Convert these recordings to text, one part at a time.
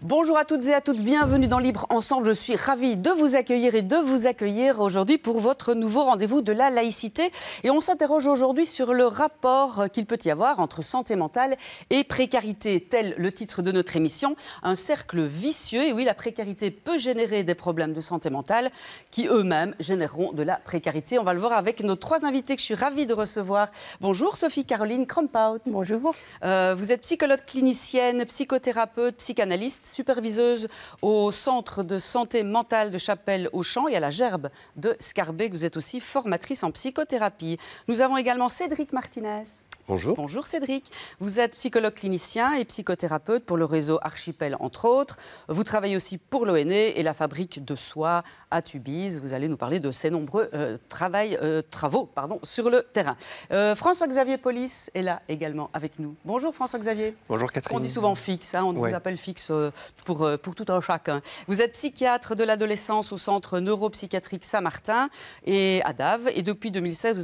Bonjour à toutes et à tous, bienvenue dans Libre Ensemble. Je suis ravie de vous accueillir aujourd'hui pour votre nouveau rendez-vous de la laïcité. Et on s'interroge aujourd'hui sur le rapport qu'il peut y avoir entre santé mentale et précarité. Tel le titre de notre émission, un cercle vicieux. Et oui, la précarité peut générer des problèmes de santé mentale qui eux-mêmes généreront de la précarité. On va le voir avec nos trois invités que je suis ravie de recevoir. Bonjour Sophie-Caroline Krompout. Bonjour. Vous êtes psychologue clinicienne, psychothérapeute, psychanalyste, superviseuse au centre de santé mentale de Chapelle-Auchan et à la Gerbe de Scarbeck. Vous êtes aussi formatrice en psychothérapie. Nous avons également Cédric Martinez. Bonjour. Bonjour Cédric. Vous êtes psychologue clinicien et psychothérapeute pour le réseau Archipel, entre autres. Vous travaillez aussi pour l'ONE et la fabrique de soie à Tubize. Vous allez nous parler de ces nombreux travaux sur le terrain. François-Xavier Polis est là également avec nous. Bonjour François-Xavier. Bonjour Catherine. On dit souvent fixe, on vous appelle fixe pour tout un chacun. Vous êtes psychiatre de l'adolescence au centre neuropsychiatrique Saint-Martin et à Dave. Et depuis 2016,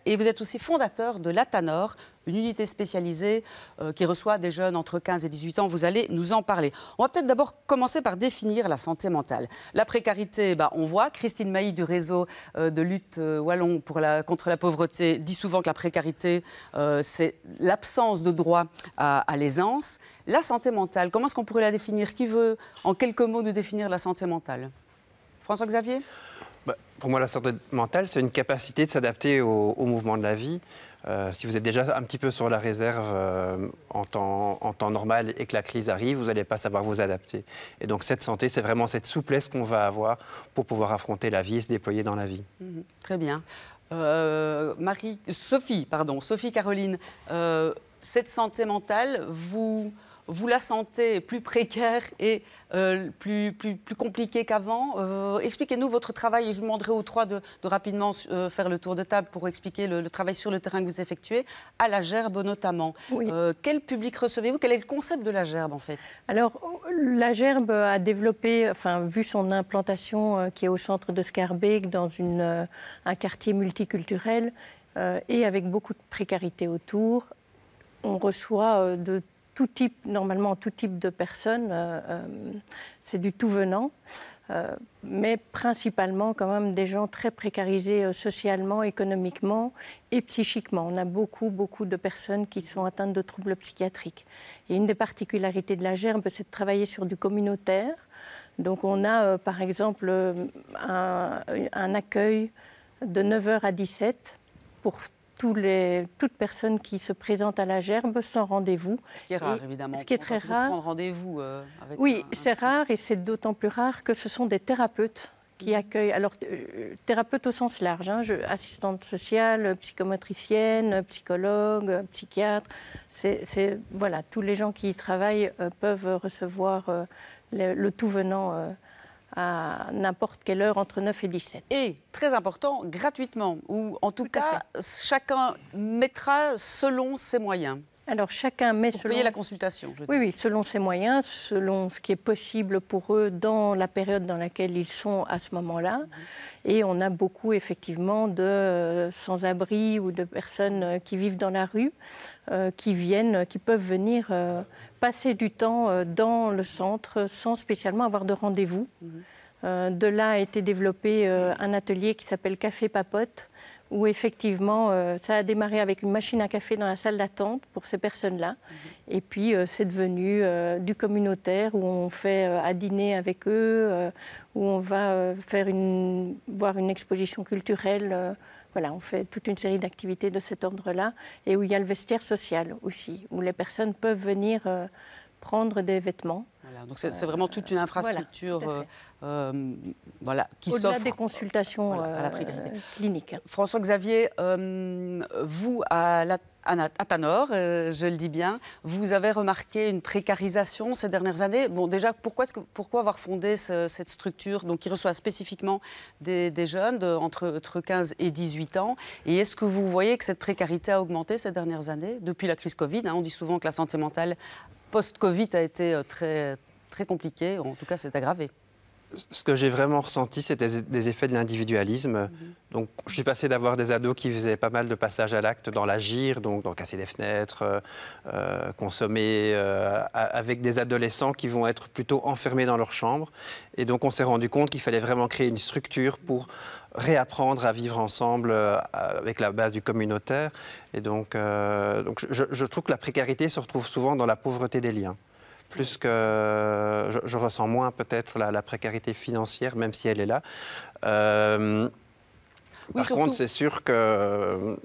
vous êtes aussi fondateur de l'Atanor, une unité spécialisée qui reçoit des jeunes entre 15 et 18 ans. Vous allez nous en parler. On va peut-être d'abord commencer par définir la santé mentale. La précarité, on voit, Christine Mailly du réseau de lutte wallon contre la pauvreté dit souvent que la précarité, c'est l'absence de droit à l'aisance. La santé mentale, comment est-ce qu'on pourrait la définir? Qui veut, en quelques mots, nous définir la santé mentale? François-Xavier? Pour moi, la santé mentale, c'est une capacité de s'adapter au mouvement de la vie. Si vous êtes déjà un petit peu sur la réserve en temps normal et que la crise arrive, vous n'allez pas savoir vous adapter. Et donc cette santé, c'est vraiment cette souplesse qu'on va avoir pour pouvoir affronter la vie et se déployer dans la vie. Très bien. Sophie-Caroline, cette santé mentale, vous la sentez plus précaire et plus compliquée qu'avant. Expliquez-nous votre travail et je vous demanderai aux trois de rapidement faire le tour de table pour expliquer le travail sur le terrain que vous effectuez, à la Gerbe notamment. Oui. Quel public recevez-vous? Quel est le concept de la Gerbe en fait? Alors, la Gerbe a développé, vu son implantation qui est au centre de Scarbeck, dans un quartier multiculturel et avec beaucoup de précarité autour, on reçoit normalement tout type de personnes, c'est du tout venant, mais principalement quand même des gens très précarisés socialement, économiquement et psychiquement. On a beaucoup de personnes qui sont atteintes de troubles psychiatriques. Et une des particularités de la Gerbe, c'est de travailler sur du communautaire. Donc on a par exemple un accueil de 9h à 17 pour toute personne qui se présente à la Gerbe sans rendez-vous. Ce qui est rare, évidemment. Ce qui est très rare. Prendre rendez-vous avec oui, c'est rare et c'est d'autant plus rare que ce sont des thérapeutes qui accueillent. Alors, thérapeute au sens large, assistante sociale, psychomotricienne, psychologue, psychiatre. Voilà, tous les gens qui y travaillent peuvent recevoir le tout venant à n'importe quelle heure entre 9 et 17. Et, très important, gratuitement, ou en tout cas, chacun mettra selon ses moyens. Alors, chacun met pour payer la consultation. Oui, selon ses moyens, selon ce qui est possible pour eux dans la période dans laquelle ils sont à ce moment-là. Et on a beaucoup, effectivement, de sans-abri ou de personnes qui vivent dans la rue, qui peuvent venir passer du temps dans le centre sans spécialement avoir de rendez-vous. De là a été développé un atelier qui s'appelle Café Papote, où effectivement, ça a démarré avec une machine à café dans la salle d'attente pour ces personnes-là. Et puis, c'est devenu du communautaire, où on fait à dîner avec eux, où on va voir une exposition culturelle. Voilà, on fait toute une série d'activités de cet ordre-là. Et où il y a le vestiaire social aussi, où les personnes peuvent venir prendre des vêtements. Voilà, donc c'est vraiment toute une infrastructure qui s'offre au-delà des consultations à la précarité cliniques. François-Xavier, vous à Atanor, je le dis bien, vous avez remarqué une précarisation ces dernières années. Bon, déjà, pourquoi avoir fondé cette structure qui reçoit spécifiquement des jeunes entre 15 et 18 ans? Et est-ce que vous voyez que cette précarité a augmenté ces dernières années, depuis la crise Covid? On dit souvent que la santé mentale post-Covid a été très, très compliquée, en tout cas, c'est aggravé. Ce que j'ai vraiment ressenti, c'était des effets de l'individualisme. Donc, je suis passé d'avoir des ados qui faisaient pas mal de passages à l'acte dans l'agir, donc dans casser des fenêtres, consommer, avec des adolescents qui vont être plutôt enfermés dans leur chambre. Et donc, on s'est rendu compte qu'il fallait vraiment créer une structure pour réapprendre à vivre ensemble avec la base du communautaire. Et donc je trouve que la précarité se retrouve souvent dans la pauvreté des liens. Plus que je ressens moins peut-être la précarité financière, même si elle est là. Par contre, c'est sûr que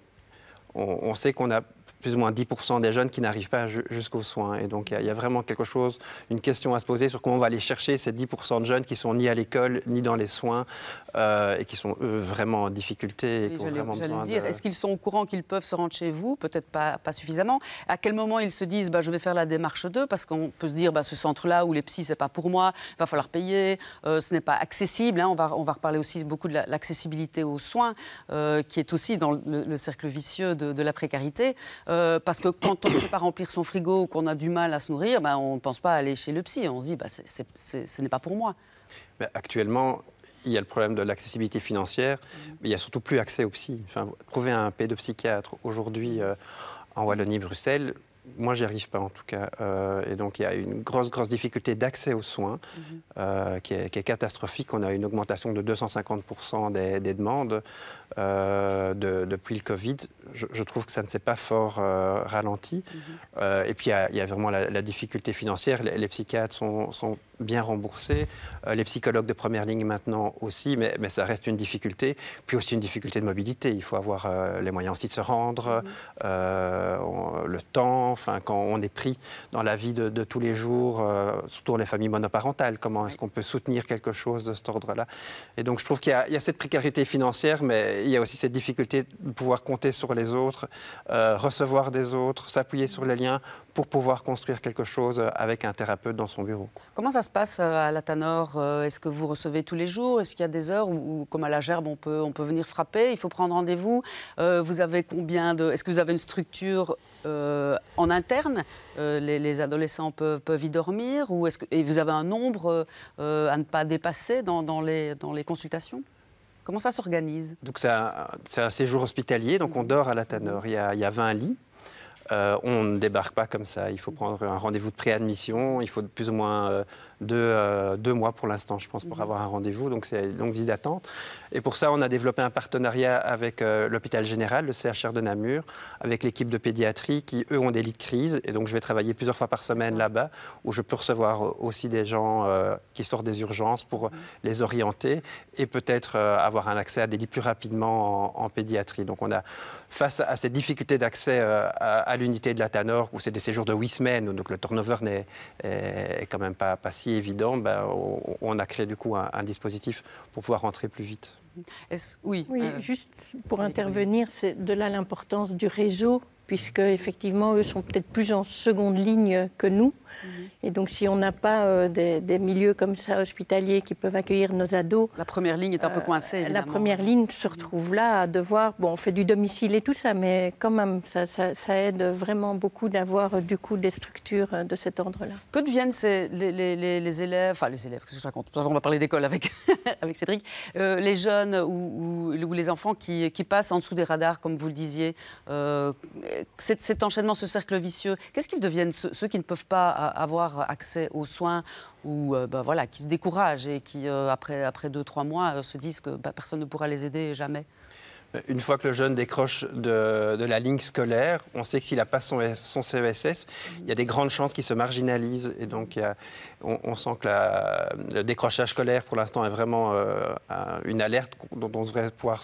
on sait qu'on a plus ou moins 10% des jeunes qui n'arrivent pas jusqu'aux soins. Et donc, il y a vraiment quelque chose, une question à se poser sur comment on va aller chercher ces 10% de jeunes qui sont ni à l'école, ni dans les soins, et qui sont, eux, vraiment en difficulté. Et qui ont vraiment besoin de... Est-ce qu'ils sont au courant qu'ils peuvent se rendre chez vous? Peut-être pas suffisamment. À quel moment ils se disent, je vais faire la démarche d'eux? Parce qu'on peut se dire, ce centre-là où les psys, c'est pas pour moi, il va falloir payer, ce n'est pas accessible. Hein. On va reparler aussi beaucoup de l'accessibilité aux soins, qui est aussi dans le cercle vicieux de la précarité. Parce que quand on ne peut pas remplir son frigo ou qu'on a du mal à se nourrir, on ne pense pas à aller chez le psy. On se dit, ce n'est pas pour moi. Mais actuellement, il y a le problème de l'accessibilité financière, mais il n'y a surtout plus accès au psy. Enfin, trouver un pédopsychiatre aujourd'hui en Wallonie-Bruxelles, moi, j'y arrive pas en tout cas. Et donc, il y a une grosse difficulté d'accès aux soins qui est catastrophique. On a une augmentation de 250% des demandes depuis le Covid. Je trouve que ça ne s'est pas fort ralenti. Et puis, il y a vraiment la difficulté financière. Les psychiatres sont bien remboursés. Les psychologues de première ligne maintenant aussi, mais ça reste une difficulté. Puis aussi une difficulté de mobilité. Il faut avoir les moyens aussi de se rendre, le temps. Enfin, quand on est pris dans la vie de tous les jours, surtout les familles monoparentales, comment est-ce qu'on peut soutenir quelque chose de cet ordre-là? Et donc, je trouve qu'il y a cette précarité financière, mais il y a aussi cette difficulté de pouvoir compter sur les autres, recevoir des autres, s'appuyer sur les liens pour pouvoir construire quelque chose avec un thérapeute dans son bureau. Comment ça se passe à la Tanor? Est-ce que vous recevez tous les jours? Est-ce qu'il y a des heures où, comme à la Gerbe, on peut venir frapper? Il faut prendre rendez-vous? Vous avez combien de... Est-ce que vous avez une structure en interne? Les adolescents peuvent y dormir? Ou et vous avez un nombre à ne pas dépasser dans les consultations? Comment ça s'organise? Donc c'est un séjour hospitalier, donc on dort à la Tanor. Il y a 20 lits. On ne débarque pas comme ça. Il faut prendre un rendez-vous de préadmission. Il faut plus ou moins 2 mois pour l'instant, je pense, pour avoir un rendez-vous. Donc, c'est une longue liste d'attente. Et pour ça, on a développé un partenariat avec l'hôpital général, le CHR de Namur, avec l'équipe de pédiatrie qui, eux, ont des lits de crise. Et donc, je vais travailler plusieurs fois par semaine là-bas, où je peux recevoir aussi des gens qui sortent des urgences pour les orienter et peut-être avoir un accès à des lits plus rapidement en pédiatrie. Donc, on a, face à cette difficulté d'accès à l'unité de la Tanor, où c'est des séjours de 8 semaines, donc le turnover n'est quand même pas si évident, on a créé du coup un dispositif pour pouvoir rentrer plus vite. Oui, juste pour intervenir, c'est de là l'importance du réseau, puisque effectivement, eux sont peut-être plus en seconde ligne que nous. Et donc, si on n'a pas des milieux comme ça, hospitaliers, qui peuvent accueillir nos ados... La première ligne est un peu coincée, évidemment. La première ligne se retrouve là à devoir... Bon, on fait du domicile et tout ça, mais quand même, ça aide vraiment beaucoup d'avoir, du coup, des structures de cet ordre-là. Que deviennent les élèves... Enfin, les élèves, qu'est-ce que je raconte? On va parler d'école avec Cédric. Les jeunes ou les enfants qui passent en dessous des radars, comme vous le disiez, cet enchaînement, ce cercle vicieux, qu'est-ce qu'ils deviennent, ceux qui ne peuvent pas avoir accès aux soins ou qui se découragent et qui, après 2-3 mois, se disent que personne ne pourra les aider jamais? Une fois que le jeune décroche de la ligne scolaire, on sait que s'il n'a pas son CESS, il y a des grandes chances qu'il se marginalise. Et donc, on sent que le décrochage scolaire, pour l'instant, est vraiment une alerte dont on devrait pouvoir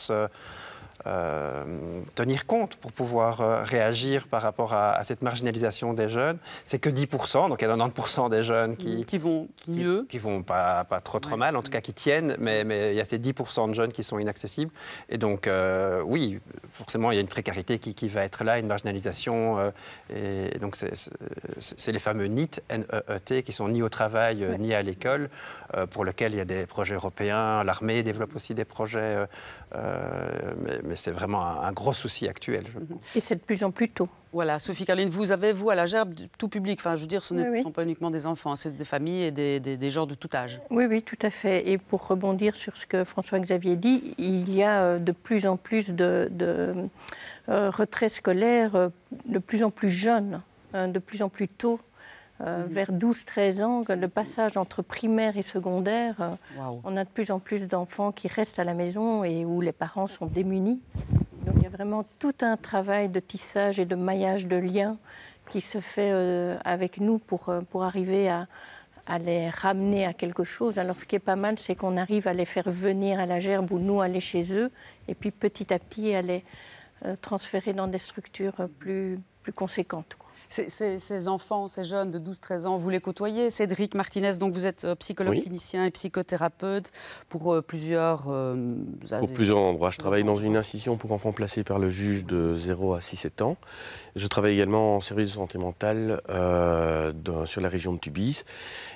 tenir compte pour pouvoir réagir par rapport à cette marginalisation des jeunes. C'est que 10%, donc il y a 90% des jeunes qui vont mieux. Qui vont pas trop mal, en tout cas qui tiennent, mais il y a ces 10% de jeunes qui sont inaccessibles. Et donc, oui, forcément, il y a une précarité qui va être là, une marginalisation. Et donc, c'est les fameux NEET, N-E-E-T, qui sont ni au travail, ni à l'école, pour lesquels il y a des projets européens. L'armée développe aussi des projets, mais c'est vraiment un gros souci actuel. Je pense. Et c'est de plus en plus tôt. Voilà, Sophie-Caroline, vous avez, vous, à la Gerbe, tout public. Enfin, je veux dire, ce ne Oui. sont pas uniquement des enfants, c'est des familles et des gens de tout âge. Oui, oui, tout à fait. Et pour rebondir sur ce que François-Xavier dit, il y a de plus en plus de retraits scolaires de plus en plus jeunes, de plus en plus tôt. Vers 12-13 ans, le passage entre primaire et secondaire, on a de plus en plus d'enfants qui restent à la maison et où les parents sont démunis. Donc il y a vraiment tout un travail de tissage et de maillage de liens qui se fait avec nous pour arriver à les ramener à quelque chose. Alors ce qui est pas mal, c'est qu'on arrive à les faire venir à la Gerbe ou nous aller chez eux et puis petit à petit à les transférer dans des structures plus conséquentes, quoi. Ces enfants, ces jeunes de 12-13 ans, vous les côtoyez. Cédric Martinez, donc vous êtes psychologue clinicien et psychothérapeute pour plusieurs endroits. Je travaille dans une institution pour enfants placés par le juge de 0 à 6-7 ans. Je travaille également en service de santé mentale sur la région de Tubize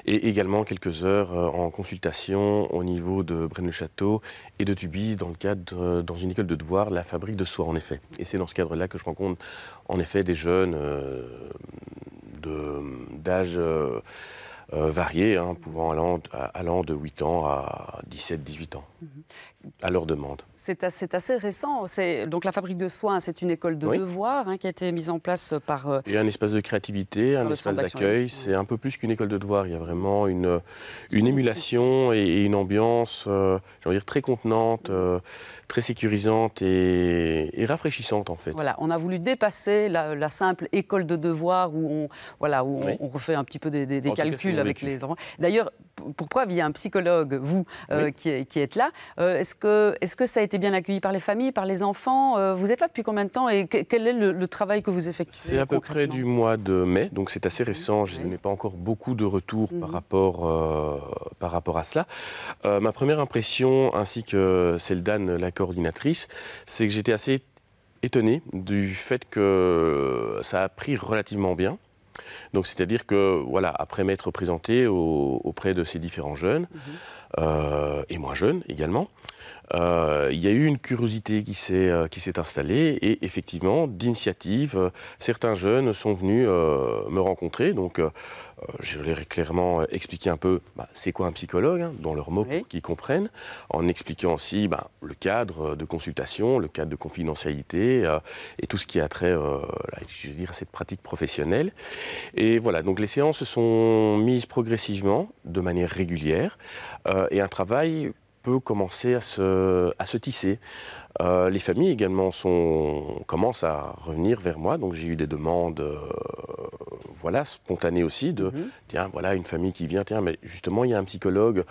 et également quelques heures en consultation au niveau de Braine-le-Château et de Tubize dans le cadre dans une école de devoirs, la fabrique de soie en effet. Et c'est dans ce cadre-là que je rencontre en effet des jeunes d'âge variés, allant de 8 ans à 17-18 ans, à leur demande. C'est assez récent. Donc la fabrique de soie, c'est une école de devoirs qui a été mise en place par... Il y a un espace de créativité, un espace d'accueil. C'est un peu plus qu'une école de devoirs. Il y a vraiment une émulation et une ambiance, j'ai envie de dire, très contenante, très sécurisante et rafraîchissante en fait. Voilà, on a voulu dépasser la simple école de devoirs où on refait un petit peu des calculs avec les enfants. D'ailleurs, pour preuve, il y a un psychologue, vous, qui êtes là. Est-ce que ça a été bien accueilli par les familles, par les enfants? Vous êtes là depuis combien de temps et quel est le travail que vous effectuez? C'est à peu près du mois de mai, donc c'est assez récent. Je n'ai pas encore beaucoup de retours par rapport à cela. Ma première impression, ainsi que celle d'Anne, la coordinatrice, c'est que j'étais assez étonné du fait que ça a pris relativement bien. Donc c'est-à-dire que, voilà, après m'être présenté auprès de ces différents jeunes, et moins jeunes également, il y a eu une curiosité qui s'est installée et effectivement, d'initiative, certains jeunes sont venus me rencontrer. Donc je leur ai clairement expliqué un peu c'est quoi un psychologue, dans leurs mots pour qu'ils comprennent, en expliquant aussi le cadre de consultation, le cadre de confidentialité et tout ce qui a trait je veux dire, à cette pratique professionnelle. Et voilà, donc les séances se sont mises progressivement, de manière régulière, et un travail peut commencer à se tisser. Les familles également commencent à revenir vers moi, donc j'ai eu des demandes spontanées aussi tiens, voilà une famille qui vient, tiens, mais justement il y a un psychologue,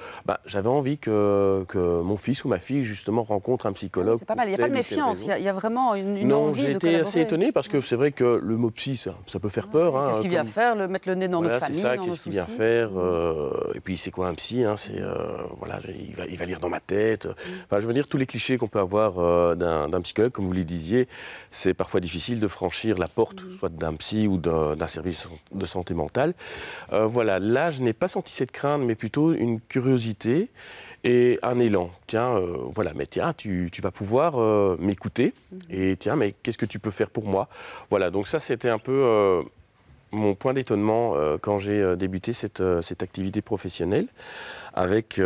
j'avais envie que mon fils ou ma fille justement rencontre un psychologue. C'est pas mal, il n'y a pas de méfiance, il y a vraiment une envie de collaborer. Non, j'ai été assez étonné parce que c'est vrai que le mot psy, ça peut faire peur. Qu'est-ce qu'il vient faire, mettre le nez dans notre famille, c'est ça, qu'est-ce qu'il vient faire et puis c'est quoi un psy, il va lire dans ma tête. Enfin, je veux dire, tous les clichés qu'on peut avoir d'un psychologue, comme vous le disiez, c'est parfois difficile de franchir la porte, soit d'un psy ou d'un service de santé mentale. Voilà, là, je n'ai pas senti cette crainte, mais plutôt une curiosité et un élan. Tiens, mais tiens, tu vas pouvoir m'écouter et tiens, mais qu'est-ce que tu peux faire pour moi? Voilà, donc ça, c'était un peu mon point d'étonnement quand j'ai débuté cette activité professionnelle, avec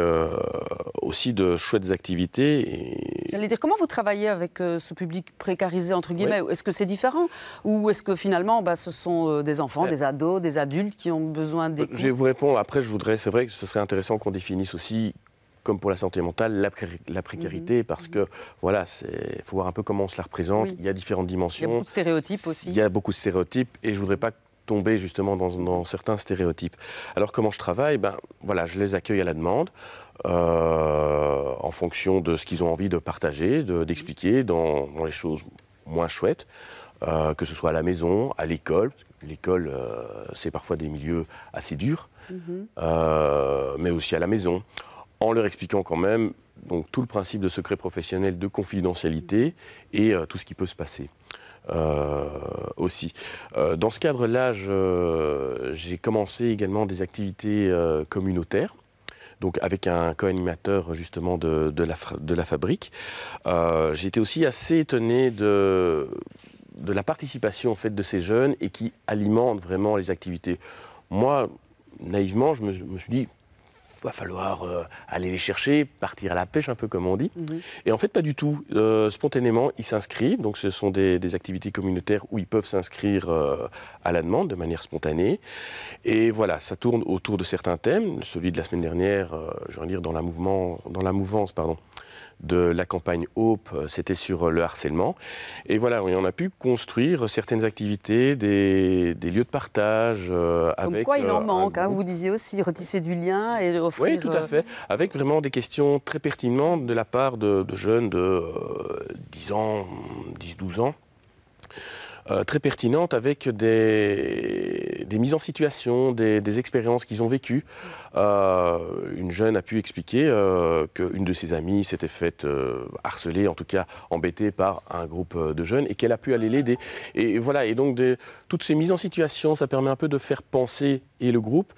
aussi de chouettes activités. J'allais dire, comment vous travaillez avec ce public précarisé, entre guillemets? Est-ce que c'est différent? Ou est-ce que finalement, ce sont des enfants, des ados, des adultes qui ont besoin d'écoute? Je vais vous répondre. Après, c'est vrai que ce serait intéressant qu'on définisse aussi, comme pour la santé mentale, la précarité, parce que, voilà, il faut voir un peu comment on se la représente. Il y a différentes dimensions. Il y a beaucoup de stéréotypes aussi. Il y a beaucoup de stéréotypes, et je ne voudrais pas tomber justement dans certains stéréotypes. Alors comment je travaille? Voilà, je les accueille à la demande, en fonction de ce qu'ils ont envie de partager, d'expliquer dans les choses moins chouettes, que ce soit à la maison, à l'école. L'école, c'est parfois des milieux assez durs, mais aussi à la maison, en leur expliquant quand même donc, tout le principe de secret professionnel, de confidentialité et tout ce qui peut se passer. Aussi. Dans ce cadre-là, j'ai commencé également des activités communautaires. donc avec un co-animateur justement de la fabrique. J'ai été aussi assez étonné de la participation en fait, de ces jeunes et qui alimentent vraiment les activités. Moi, naïvement, je me suis dit, il va falloir aller les chercher, partir à la pêche, un peu comme on dit. Et en fait, pas du tout. Spontanément, ils s'inscrivent. Donc, ce sont des activités communautaires où ils peuvent s'inscrire à la demande, de manière spontanée. Et voilà, ça tourne autour de certains thèmes. Celui de la semaine dernière, je veux dire, dans la mouvance, de la campagne Hope, c'était sur le harcèlement. Et voilà, on a pu construire certaines activités, des lieux de partage. Comme quoi il en manque, hein, vous disiez aussi, retisser du lien et offrir... Oui, tout à fait, avec vraiment des questions très pertinentes de la part de jeunes de 10-12 ans. Très pertinentes avec des mises en situation, des expériences qu'ils ont vécues. Une jeune a pu expliquer qu'une de ses amies s'était faite harceler, en tout cas embêtée par un groupe de jeunes et qu'elle a pu aller l'aider. Et voilà, et donc toutes ces mises en situation, ça permet un peu de faire penser et le groupe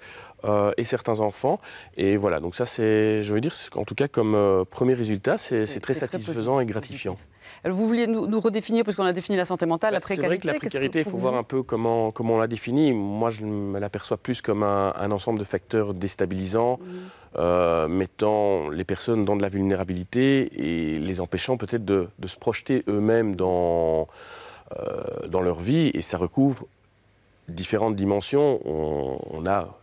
et certains enfants. Et voilà, donc ça c'est, je veux dire, en tout cas comme premier résultat, c'est très satisfaisant et gratifiant. Vous vouliez nous redéfinir, puisqu'on a défini la santé mentale, la précarité. C'est vrai que la précarité, il faut voir un peu comment on l'a définit. Moi, je me l'aperçois plus comme un ensemble de facteurs déstabilisants, mettant les personnes dans de la vulnérabilité et les empêchant peut-être de se projeter eux-mêmes dans leur vie. Et ça recouvre différentes dimensions. On a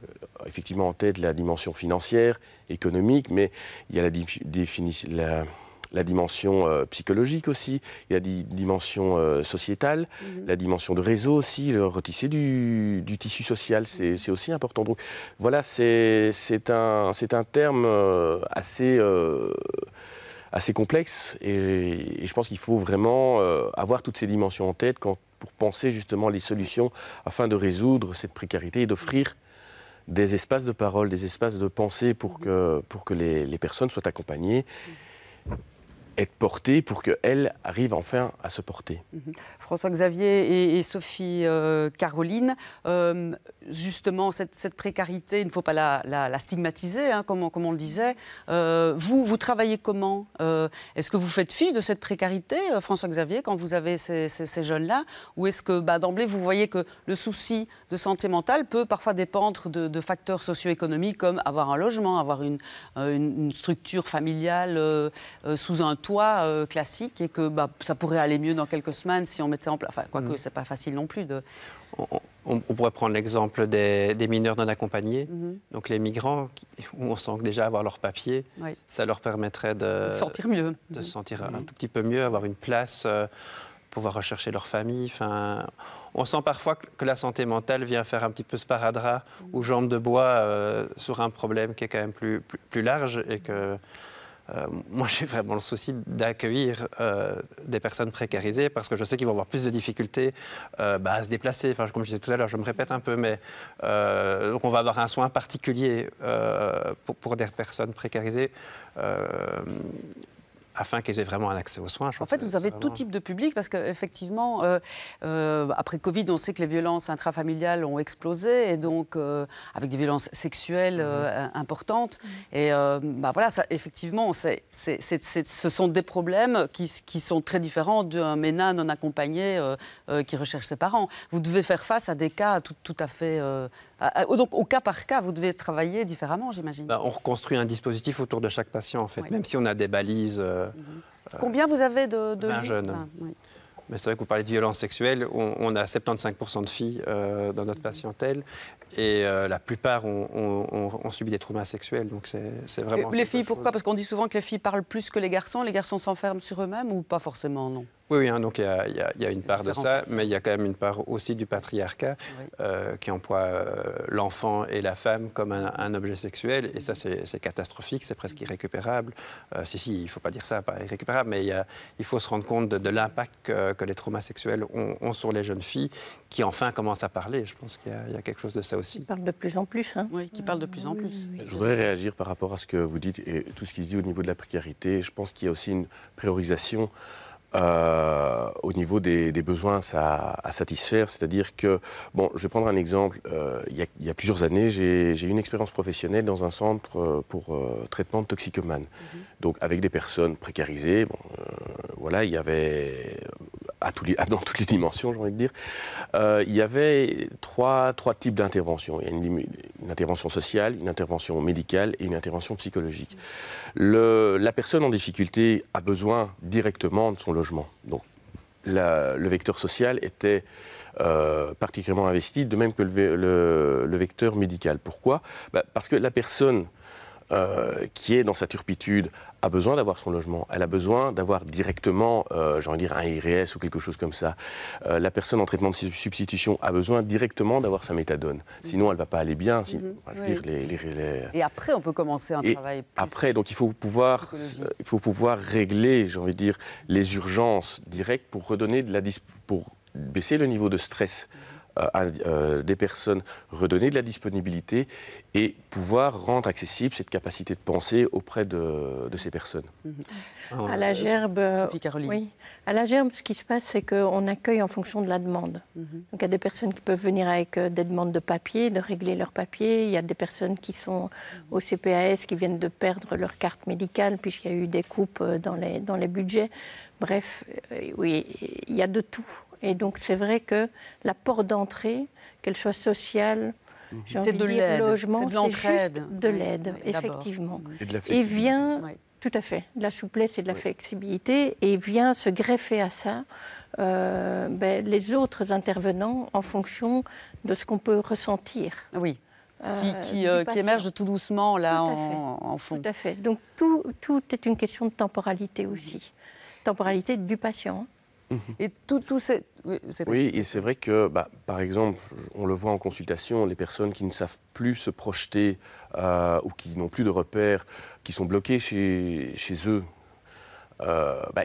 effectivement en tête la dimension financière, économique, mais il y a la dimension psychologique aussi, il y a des dimensions sociétales, la dimension de réseau aussi, le retisser du tissu social, c'est aussi important. Donc voilà, c'est un terme assez complexe et je pense qu'il faut vraiment avoir toutes ces dimensions en tête pour penser justement les solutions afin de résoudre cette précarité et d'offrir des espaces de parole, des espaces de pensée pour que les personnes soient accompagnées, être portées pour qu'elles arrivent enfin à se porter. François-Xavier et Sophie Caroline, justement, cette précarité, il ne faut pas la stigmatiser, hein, comme on le disait. Vous travaillez comment? Est-ce que vous faites fi de cette précarité, François-Xavier, quand vous avez ces jeunes-là? Ou est-ce que d'emblée, vous voyez que le souci de santé mentale peut parfois dépendre de facteurs socio-économiques comme avoir un logement, avoir une structure familiale sous un toit classique et que ça pourrait aller mieux dans quelques semaines si on mettait en place... Enfin, quoique, c'est pas facile non plus de... On pourrait prendre l'exemple des mineurs non accompagnés, donc les migrants, où on sent que déjà avoir leur papier, ça leur permettrait de se sentir mieux. De se sentir un tout petit peu mieux, avoir une place, pouvoir rechercher leur famille. Enfin, on sent parfois que la santé mentale vient faire un petit peu sparadrap ou jambe de bois sur un problème qui est quand même plus large et que... moi, j'ai vraiment le souci d'accueillir des personnes précarisées parce que je sais qu'ils vont avoir plus de difficultés à se déplacer. Enfin, comme je disais tout à l'heure, je me répète un peu, mais donc on va avoir un soin particulier pour des personnes précarisées afin qu'ils aient vraiment un accès aux soins. En fait, vous avez tout type de public parce qu'effectivement, après Covid, on sait que les violences intrafamiliales ont explosé et donc avec des violences sexuelles importantes. Et voilà, ça, effectivement, ce sont des problèmes qui sont très différents d'un ménat non accompagné qui recherche ses parents. Vous devez faire face à des cas tout à fait... donc, au cas par cas, vous devez travailler différemment, j'imagine. On reconstruit un dispositif autour de chaque patient, en fait, même si on a des balises. Combien vous avez de 20 jeunes. Mais c'est vrai que vous parlez de violences sexuelles. On a 75% de filles dans notre patientèle. Et la plupart ont subi des traumas sexuels. Donc c'est vraiment... Les filles, pourquoi? Parce qu'on dit souvent que les filles parlent plus que les garçons. Les garçons s'enferment sur eux-mêmes ou pas forcément, non? Oui, hein, donc il y a une part de ça, mais il y a quand même une part aussi du patriarcat qui emploie l'enfant et la femme comme un objet sexuel. Et ça, c'est catastrophique, c'est presque irrécupérable. Si, il ne faut pas dire ça, pas irrécupérable, mais il faut se rendre compte de l'impact que les traumas sexuels ont sur les jeunes filles qui enfin commencent à parler. Je pense qu'il y a quelque chose de ça aussi. Qui parlent de plus en plus. Hein. Oui, qui parlent de plus en plus. Je voudrais réagir par rapport à ce que vous dites et tout ce qui se dit au niveau de la précarité. Je pense qu'il y a aussi une priorisation au niveau des besoins à satisfaire. C'est-à-dire que, bon, je vais prendre un exemple. Il y a plusieurs années, j'ai eu une expérience professionnelle dans un centre pour traitement de toxicomanes. Donc avec des personnes précarisées. Bon, voilà, il y avait dans toutes les dimensions, j'ai envie de dire. Il y avait trois types d'interventions. Il y a une intervention sociale, une intervention médicale et une intervention psychologique. La personne en difficulté a besoin directement de son logement. Donc, le vecteur social était particulièrement investi, de même que le vecteur médical. Pourquoi ? Parce que la personne qui est dans sa turpitude a besoin d'avoir son logement, elle a besoin d'avoir directement, j'ai envie de dire, un IRS ou quelque chose comme ça. La personne en traitement de substitution a besoin directement d'avoir sa méthadone. Sinon, elle ne va pas aller bien. Je veux dire, Et après, on peut commencer un travail plus... Après, donc il faut pouvoir régler, j'ai envie de dire, les urgences directes pour baisser le niveau de stress des personnes, redonner de la disponibilité et pouvoir rendre accessible cette capacité de pensée auprès de ces personnes. À la Gerbe, oui. À la Gerbe, ce qui se passe, c'est qu'on accueille en fonction de la demande. Donc il y a des personnes qui peuvent venir avec des demandes de papier, de régler leurs papiers. Il y a des personnes qui sont au CPAS, qui viennent de perdre leur carte médicale puisqu'il y a eu des coupes dans les budgets. Bref, oui, il y a de tout. Et donc, c'est vrai que la porte d'entrée, qu'elle soit sociale, j'ai envie de dire logement, c'est juste de l'aide, effectivement. Et de la flexibilité. Et vient, tout à fait, de la souplesse et de la flexibilité, et vient se greffer à ça les autres intervenants en fonction de ce qu'on peut ressentir. Oui. Qui émerge tout doucement là en fond. Tout à fait. Donc, tout est une question de temporalité aussi. Temporalité du patient. Et tout c'est... Oui, et c'est vrai que, par exemple, on le voit en consultation, les personnes qui ne savent plus se projeter ou qui n'ont plus de repères, qui sont bloquées chez eux,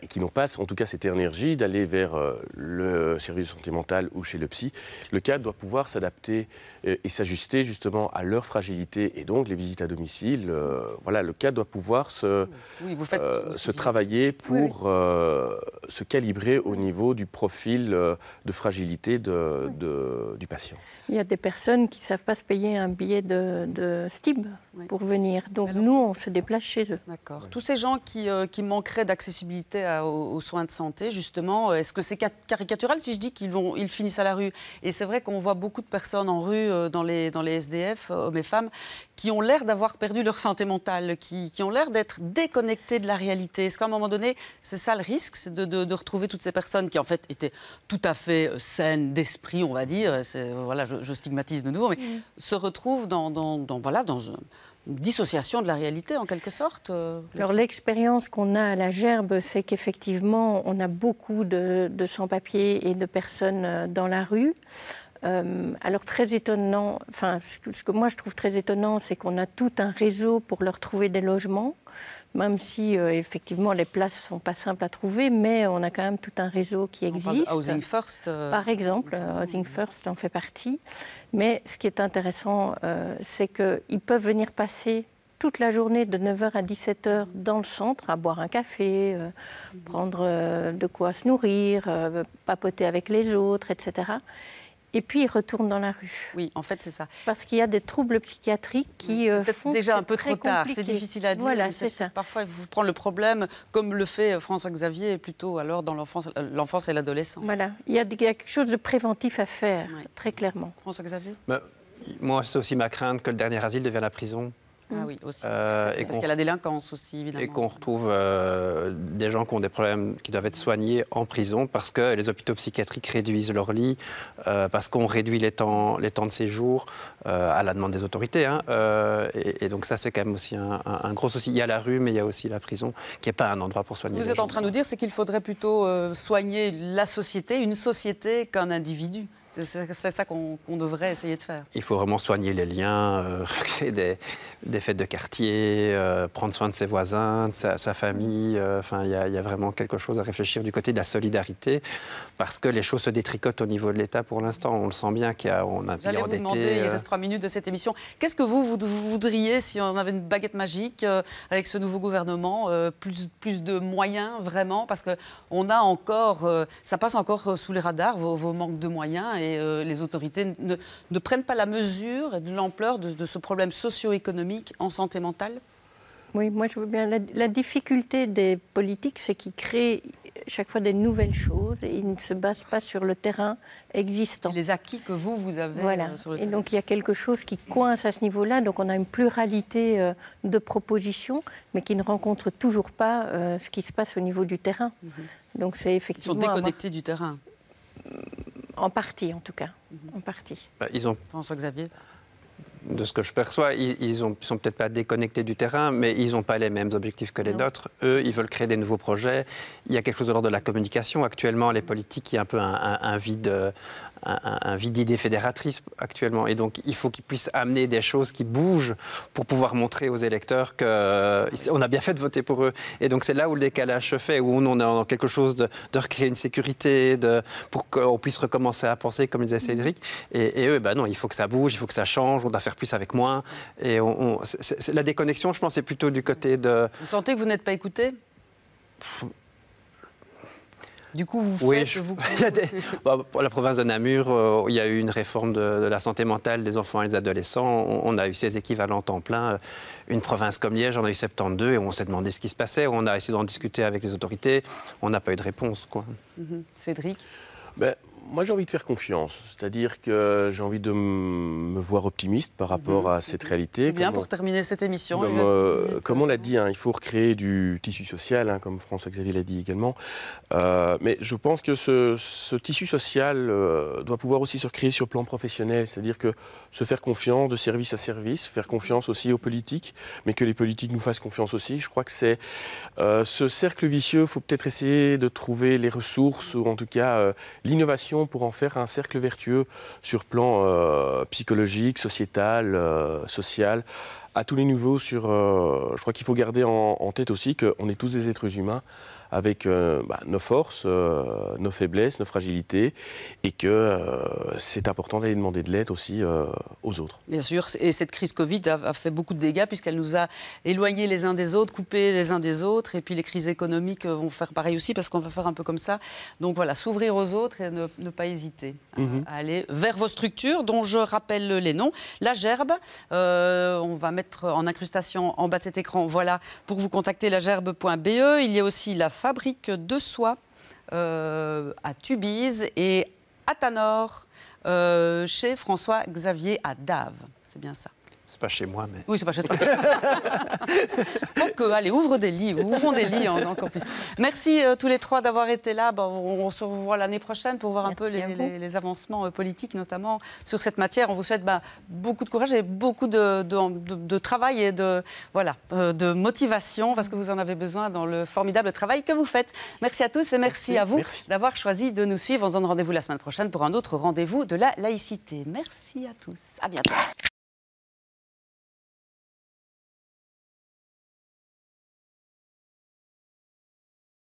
et qui n'ont pas, en tout cas, cette énergie d'aller vers le service de santé mentale ou chez le psy, le cadre doit pouvoir s'adapter et s'ajuster justement à leur fragilité. Et donc, les visites à domicile, voilà, le cadre doit pouvoir se travailler pour se calibrer au niveau du profil de fragilité du patient. Il y a des personnes qui ne savent pas se payer un billet de STIB pour venir. Donc, nous, on se déplace chez eux. D'accord. Tous ces gens qui manqueraient d'accessibilité aux soins de santé, justement, est-ce que c'est caricatural si je dis qu'ils finissent à la rue? Et c'est vrai qu'on voit beaucoup de personnes en rue, dans les SDF, hommes et femmes, qui ont l'air d'avoir perdu leur santé mentale, qui ont l'air d'être déconnectés de la réalité. Est-ce qu'à un moment donné, c'est ça le risque, c'est de retrouver toutes ces personnes qui, en fait, étaient tout à fait saines d'esprit, on va dire, voilà, je stigmatise de nouveau, mais se retrouvent dans une dissociation de la réalité, en quelque sorte. Alors, l'expérience qu'on a à la Gerbe, c'est qu'effectivement, on a beaucoup de sans-papiers et de personnes dans la rue. Alors, très étonnant, ce que moi je trouve très étonnant, c'est qu'on a tout un réseau pour leur trouver des logements, même si effectivement les places ne sont pas simples à trouver, mais on a quand même tout un réseau qui existe. Housing First. Par exemple, Housing First en fait partie. Mais ce qui est intéressant, c'est qu'ils peuvent venir passer toute la journée de 9h à 17h dans le centre, à boire un café, prendre de quoi se nourrir, papoter avec les autres, etc. Et puis, ils retournent dans la rue. Oui, en fait, c'est ça. Parce qu'il y a des troubles psychiatriques qui font déjà un peu très trop tard. compliqué. C'est difficile à dire. Voilà, c'est ça. Parfois, il faut prendre le problème, comme le fait François-Xavier, plutôt alors dans l'enfance et l'adolescence. Voilà. Il y a quelque chose de préventif à faire, très clairement. François-Xavier ? Moi, c'est aussi ma crainte que le dernier asile devienne la prison. Ah oui, aussi. Parce qu'il y a la délinquance aussi, évidemment. Et qu'on retrouve des gens qui ont des problèmes qui doivent être soignés en prison parce que les hôpitaux psychiatriques réduisent leurs lits, parce qu'on réduit les temps de séjour à la demande des autorités. Et donc ça, c'est quand même aussi un gros souci. Il y a la rue, mais il y a aussi la prison, qui n'est pas un endroit pour soigner les gens. Vous êtes en train de nous dire c'est qu'il faudrait plutôt soigner la société, une société, qu'un individu. C'est ça qu'on devrait essayer de faire. Il faut vraiment soigner les liens, créer des fêtes de quartier, prendre soin de ses voisins, de sa famille. Enfin, il y a vraiment quelque chose à réfléchir du côté de la solidarité, parce que les choses se détricotent au niveau de l'État pour l'instant. On le sent bien qu'on a J'allais vous demander, il reste 3 minutes de cette émission, qu'est-ce que vous voudriez si on avait une baguette magique avec ce nouveau gouvernement, plus de moyens vraiment, parce que on a encore, ça passe encore sous les radars, vos manques de moyens, et les autorités ne prennent pas la mesure de l'ampleur de ce problème socio-économique en santé mentale. Oui, moi je veux bien. La difficulté des politiques, c'est qu'ils créent chaque fois des nouvelles choses et ils ne se basent pas sur le terrain existant. Les acquis que vous avez voilà. Sur le et terrain. donc il y a quelque chose qui coince à ce niveau-là. Donc on a une pluralité de propositions, mais qui ne rencontre toujours pas ce qui se passe au niveau du terrain. Donc c'est effectivement. Ils sont déconnectés du terrain. En partie, en tout cas. En partie. François-Xavier. De ce que je perçois, ils sont peut-être pas déconnectés du terrain, mais ils n'ont pas les mêmes objectifs que les nôtres. Eux, ils veulent créer des nouveaux projets. Il y a quelque chose de l'ordre de la communication. Actuellement, les politiques, il y a un peu un vide d'idées fédératrices actuellement. Et donc, il faut qu'ils puissent amener des choses qui bougent pour pouvoir montrer aux électeurs qu'on a bien fait de voter pour eux. Et donc, c'est là où le décalage se fait, où on est dans quelque chose de recréer une sécurité, pour qu'on puisse recommencer à penser, comme disait Cédric. Et eux, non, il faut que ça bouge, il faut que ça change, on doit faire plus avec moins. Et la déconnexion, je pense, c'est plutôt du côté de... Vous sentez que vous n'êtes pas écouté ? Du coup, vous oui, faites... Pour la province de Namur, il y a eu une réforme de la santé mentale des enfants et des adolescents. On a eu 16 équivalents temps plein. Une province comme Liège, on a eu 72 et on s'est demandé ce qui se passait. On a essayé d'en discuter avec les autorités. On n'a pas eu de réponse, quoi. Cédric ? Moi, j'ai envie de faire confiance. C'est-à-dire que j'ai envie de me voir optimiste par rapport à cette réalité. Bien, pour terminer cette émission. Comme on l'a dit, il faut recréer du tissu social, comme François-Xavier l'a dit également. Mais je pense que ce tissu social doit pouvoir aussi se recréer sur le plan professionnel. C'est-à-dire que se faire confiance de service à service, faire confiance aussi aux politiques, mais que les politiques nous fassent confiance aussi. Je crois que c'est ce cercle vicieux. Il faut peut-être essayer de trouver les ressources, ou en tout cas l'innovation, pour en faire un cercle vertueux sur plan psychologique, sociétal, social, à tous les niveaux. Je crois qu'il faut garder en tête aussi qu'on est tous des êtres humains avec nos forces, nos faiblesses, nos fragilités, et que c'est important d'aller demander de l'aide aussi aux autres. Bien sûr, et cette crise Covid a fait beaucoup de dégâts puisqu'elle nous a éloignés les uns des autres, coupés les uns des autres, et puis les crises économiques vont faire pareil aussi parce qu'on va faire un peu comme ça. Donc voilà, s'ouvrir aux autres et ne pas hésiter à aller vers vos structures dont je rappelle les noms. La Gerbe, on va mettre en incrustation en bas de cet écran, voilà, pour vous contacter lagerbe.be. Il y a aussi la Fabrique de soie à Tubize et à Tanor chez François-Xavier à Dave. C'est bien ça. C'est pas chez moi, mais... Oui, c'est pas chez toi. Donc, allez, ouvrons des lits encore plus. Merci tous les trois d'avoir été là. On se revoit l'année prochaine pour voir un peu les avancements politiques, notamment sur cette matière. On vous souhaite beaucoup de courage et beaucoup de travail et de motivation, parce que vous en avez besoin dans le formidable travail que vous faites. Merci à tous et merci à vous d'avoir choisi de nous suivre. On se donne rendez-vous la semaine prochaine pour un autre rendez-vous de la laïcité. Merci à tous. À bientôt.